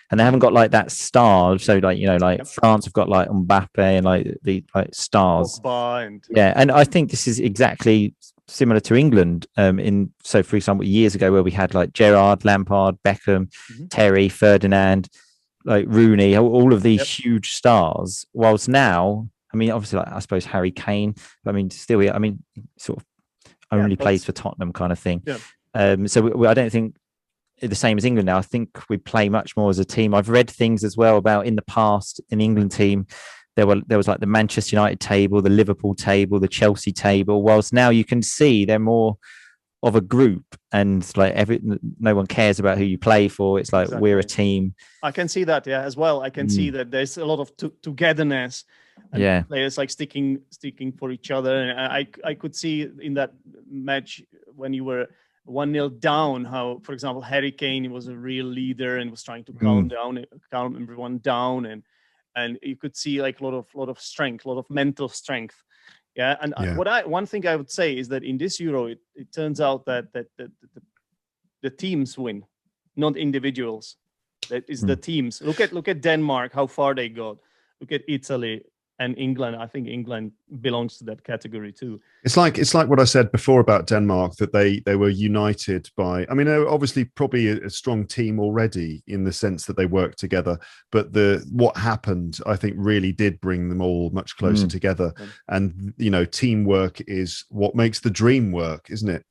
And they haven't got like that star. So France have got like Mbappe and like the stars. And I think this is exactly similar to England. So for example, years ago where we had like Gerrard, Lampard, Beckham, Terry, Ferdinand, like Rooney, all of these huge stars. Whilst now, obviously, like I suppose Harry Kane. Still, sort of only plays for Tottenham kind of thing. Yeah. So I don't think the same as England now. I think we play much more as a team. I've read things as well about in the past in the England team, there was like the Manchester United table, the Liverpool table, the Chelsea table, whilst now you can see they're more of a group, and like no one cares about who you play for. It's like we're a team. I can see that as well. I can see that there's a lot of togetherness, and players like sticking for each other. And I could see in that match when you were 1-0 down, how, for example, Harry Kane was a real leader and was trying to calm everyone down, and you could see like a lot of strength, a lot of mental strength. Yeah, and one thing I would say is that in this Euro, it turns out that the teams win, not individuals. That is the teams. Look at Denmark, how far they got. Look at Italy and England. I think England belongs to that category too. It's like what I said before about Denmark, that they were united by. They're obviously probably a strong team already in the sense that they work together. But what happened, I think, really did bring them all much closer together. And teamwork is what makes the dream work, isn't it?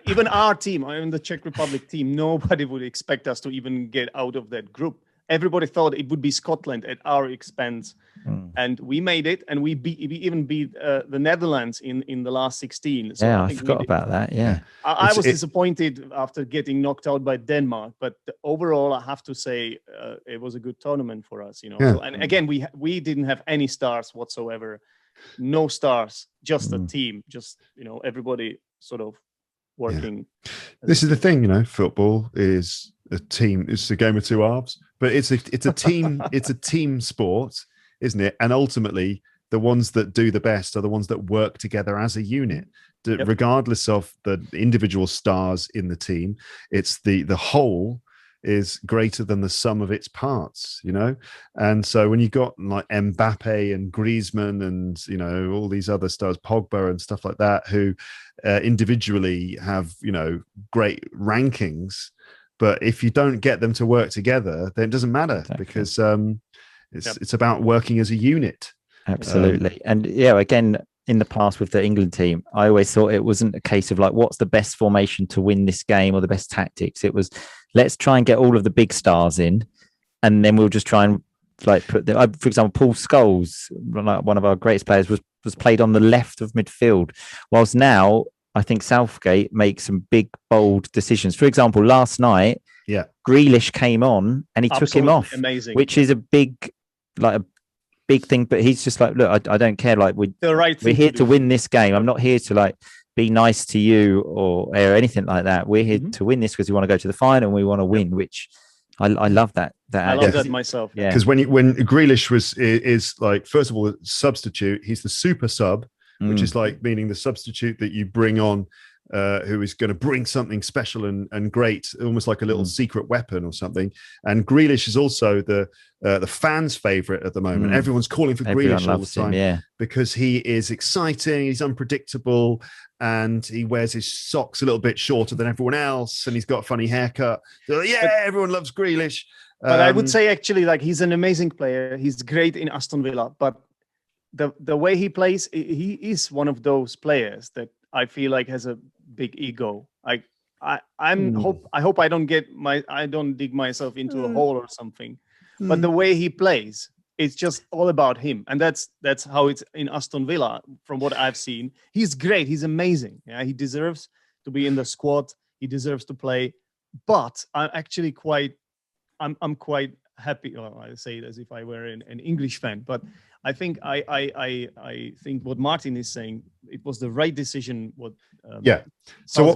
Even our team, the Czech Republic team, nobody would expect us to even get out of that group. Everybody thought it would be Scotland at our expense, and we made it, and we even beat the Netherlands in the last 16. So I forgot about that. Yeah, I was disappointed after getting knocked out by Denmark, but overall, I have to say it was a good tournament for us. Yeah. So, and again, we didn't have any stars whatsoever, no stars, just a team, just everybody sort of working. Yeah. This is the thing, football is a team. It's a game of two halves, but it's a team. It's a team sport, isn't it? And ultimately, the ones that do the best are the ones that work together as a unit, regardless of the individual stars in the team. It's the whole is greater than the sum of its parts, you know? And so when you got like Mbappe and Griezmann and, you know, all these other stars, Pogba and stuff like that, who individually have, you know, great rankings, but if you don't get them to work together, then it doesn't matter because it's about working as a unit. Absolutely. And yeah, again, in the past with the England team, I always thought it wasn't a case of like, what's the best formation to win this game or the best tactics? It was, let's try and get all of the big stars in, and then we'll just try and like put the, for example, Paul Scholes, one of our greatest players, was played on the left of midfield. Whilst now, I think Southgate makes some big, bold decisions. For example, last night, Grealish came on and he took him off, amazing, which is a big thing. But he's just like, look, I don't care. Like we're here to win this game. I'm not here to like be nice to you or anything like that. We're here to win this because we want to go to the final and we want to win. Which I love that. I love that myself. Yeah, because when Grealish is like, first of all, a substitute. He's the super sub, which is like meaning the substitute that you bring on, who is going to bring something special and great, almost like a little secret weapon or something. And Grealish is also the fans' favorite at the moment. Everyone's calling for Grealish all the time because he is exciting, he's unpredictable, and he wears his socks a little bit shorter than everyone else, and he's got a funny haircut. So, everyone loves Grealish. But I would say actually, like, he's an amazing player. He's great in Aston Villa, but the way he plays, he is one of those players that I feel like has a big ego. I hope I don't dig myself into a hole or something. But the way he plays, it's just all about him, and that's how it's in Aston Villa. From what I've seen, he's great. He's amazing. Yeah, he deserves to be in the squad. He deserves to play. But I'm actually quite happy. Well, I say it as if I were an English fan, but I think I think what Martin is saying, it was the right decision. So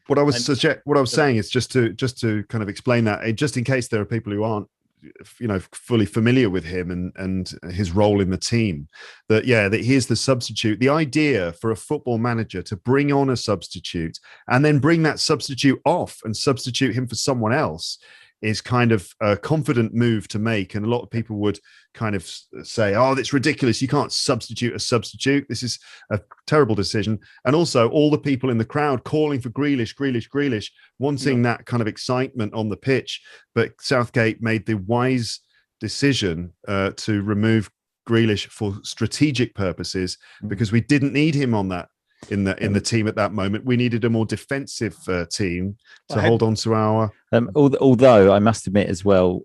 what I was saying is just to kind of explain that, just in case there are people who aren't, you know, fully familiar with him and his role in the team, that he is the substitute. The idea for a football manager to bring on a substitute and then bring that substitute off and substitute him for someone else is kind of a confident move to make. And a lot of people would kind of say, oh, that's ridiculous. You can't substitute a substitute. This is a terrible decision. And also all the people in the crowd calling for Grealish, wanting that kind of excitement on the pitch. But Southgate made the wise decision to remove Grealish for strategic purposes, because we didn't need him on that in the team at that moment. We needed a more defensive team to hold on to our. Although I must admit as well,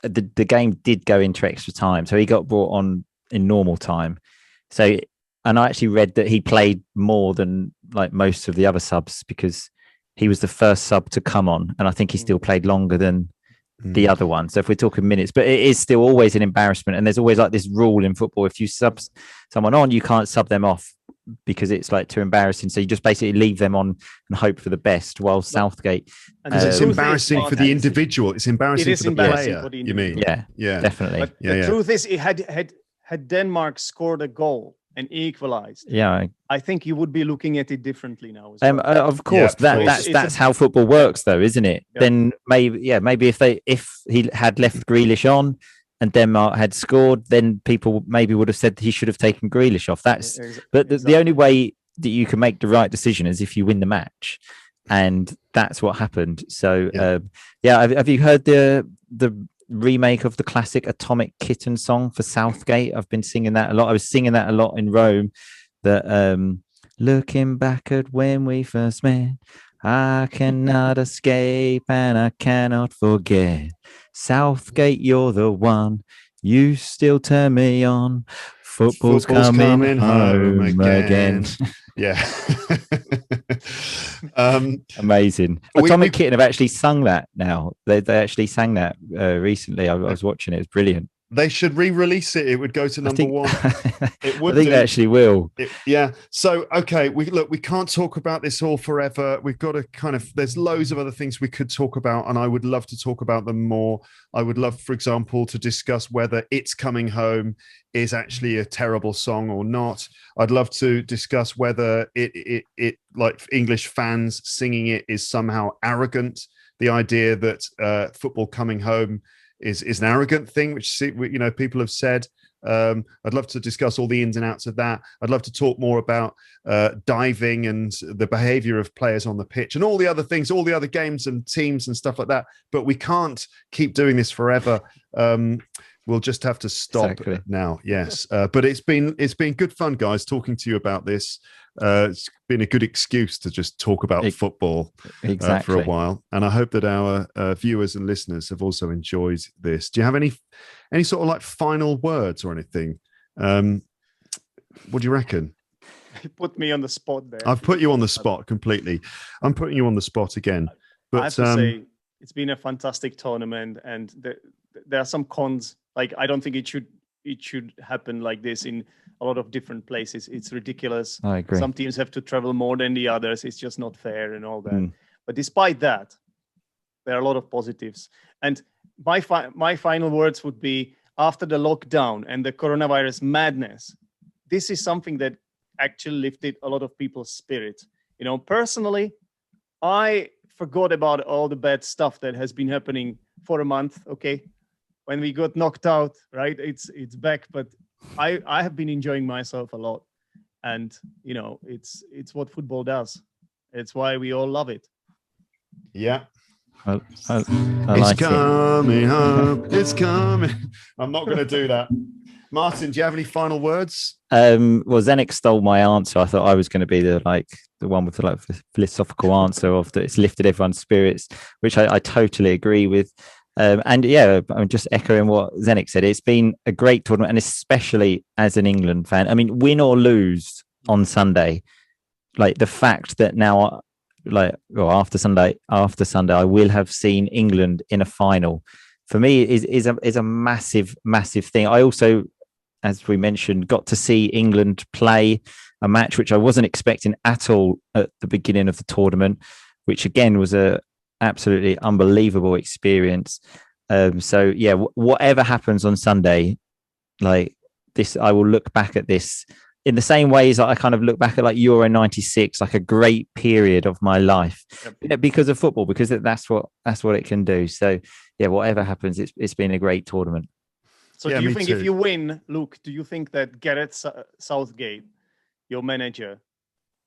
the game did go into extra time, so he got brought on in normal time. So, and I actually read that he played more than like most of the other subs because he was the first sub to come on, and I think he still played longer than the other one. So if we're talking minutes, but it is still always an embarrassment, and there's always like this rule in football: if you sub someone on, you can't sub them off, because it's like too embarrassing. So you just basically leave them on and hope for the best. While Southgate, it's embarrassing for the individual. It's embarrassing for the player. For the you mean? Yeah, definitely. But the truth is, it had Denmark scored a goal and equalized, I think you would be looking at it differently now. As well. Of course, that's how football works, though, isn't it? Yeah. Then maybe if he had left Grealish on and Denmark had scored, then people maybe would have said he should have taken Grealish off. But the only way that you can make the right decision is if you win the match, and that's what happened. So have you heard the remake of the classic Atomic Kitten song for Southgate? I've been singing that a lot. I was singing that a lot in Rome. That looking back at when we first met, I cannot escape and I cannot forget. Southgate, you're the one. You still turn me on. Football's coming home again. Yeah. Amazing. Atomic Kitten have actually sung that now. They actually sang that recently. I was watching it. It's brilliant. They should re-release it. It would go to number one. It would. I think they actually will. So, okay. We can't talk about this all forever. We've got to there's loads of other things we could talk about, and I would love to talk about them more. I would love, for example, to discuss whether It's Coming Home is actually a terrible song or not. I'd love to discuss whether it like English fans singing it is somehow arrogant the idea that football coming home is an arrogant thing, which people have said. I'd love to discuss all the ins and outs of that. I'd love to talk more about diving and the behavior of players on the pitch and all the other things, all the other games and teams and stuff like that. But we can't keep doing this forever. We'll just have to stop now. Yes. But it's been good fun, guys, talking to you about this. It's been a good excuse to just talk about football for a while. And I hope that our viewers and listeners have also enjoyed this. Do you have any sort of like final words or anything? What do you reckon? You put me on the spot there. I've put you on the spot completely. I'm putting you on the spot again. But I have to say, it's been a fantastic tournament, and there are some cons. Like, I don't think it should happen like this in a lot of different places. It's ridiculous. I agree. Some teams have to travel more than the others. It's just not fair and all that. But despite that, there are a lot of positives. And my final words would be, after the lockdown and the coronavirus madness, this is something that actually lifted a lot of people's spirit. Personally, I forgot about all the bad stuff that has been happening for a month. Okay. When we got knocked out, right? It's back, but I have been enjoying myself a lot, and it's what football does. It's why we all love it. Yeah, I it's like coming home. It's coming. I'm not going to do that. Martin, do you have any final words? Well, Zdenek stole my answer. I thought I was going to be the one with the philosophical answer of that it's lifted everyone's spirits, which I totally agree with. And yeah, I'm just echoing what Zdenek said. It's been a great tournament, and especially as an England fan. I mean, win or lose on Sunday, like the fact that now, after Sunday, I will have seen England in a final. For me, is a massive, massive thing. I also, as we mentioned, got to see England play a match which I wasn't expecting at all at the beginning of the tournament, which again was a absolutely unbelievable experience. So yeah, whatever happens on Sunday, like this, I will look back at this in the same ways I kind of look back at like Euro 96, like a great period of my life. Because of football, because that's what it can do. So yeah, whatever happens, it's been a great tournament. So do you think if you win, Luke, do you think that Gareth Southgate, your manager,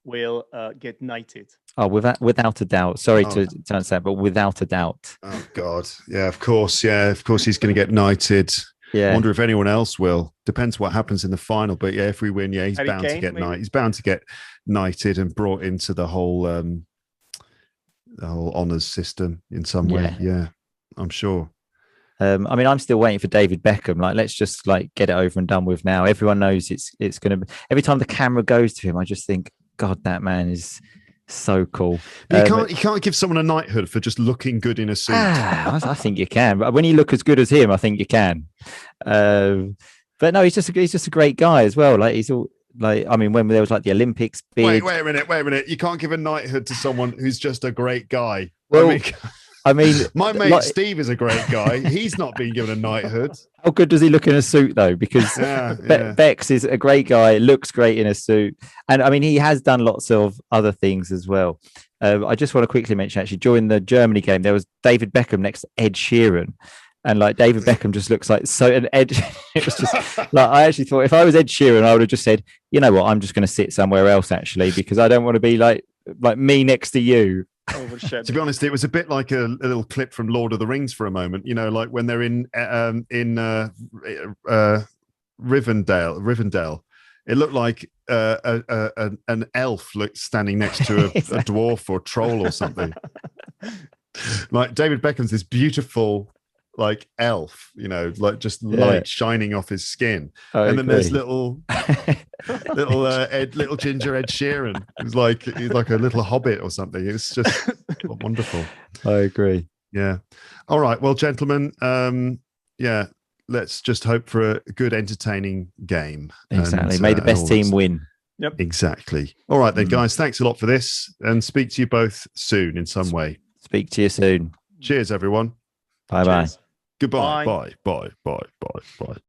will get knighted? Oh, without a doubt. Sorry to answer that, but without a doubt. Oh God, yeah, of course, he's going to get knighted. Yeah, I wonder if anyone else will. Depends what happens in the final, but yeah, if we win, yeah, he's bound to get knighted. He's bound to get knighted and brought into the whole honours system in some way. Yeah, I'm sure. I mean, I'm still waiting for David Beckham. Like, let's just get it over and done with now. Everyone knows it's going to be. Every time the camera goes to him, I just think, God, that man is so cool. You can't give someone a knighthood for just looking good in a suit. I think you can, but when you look as good as him, I think you can. But no, he's just a great guy as well. Like, he's all I mean, when there was the Olympics bid. Wait a minute. You can't give a knighthood to someone who's just a great guy. Well, I mean, my mate Steve is a great guy. He's not being given a knighthood. How good does he look in a suit, though? Because Bex is a great guy, looks great in a suit. And I mean, he has done lots of other things as well. I just want to quickly mention, actually, during the Germany game, there was David Beckham next to Ed Sheeran. And David Beckham just looks and Ed, it was just I actually thought if I was Ed Sheeran, I would have just said, you know what, I'm just going to sit somewhere else, actually, because I don't want to be like me next to you. To be honest, it was a bit like a little clip from Lord of the Rings for a moment, like when they're in Rivendell. It looked like an elf standing next to a dwarf or troll or something. Like David Beckham's this beautiful elf, just light shining off his skin. And then there's little ginger Ed Sheeran. He's like a little hobbit or something. It's just wonderful. I agree. Yeah. All right. Well, gentlemen, let's just hope for a good, entertaining game. Exactly. May the best team win. Yep. Exactly. All right then, guys. Thanks a lot for this, and speak to you both soon in some way. Speak to you soon. Cheers, everyone. Bye-bye. Goodbye. Bye. Bye. Bye. Bye. Bye.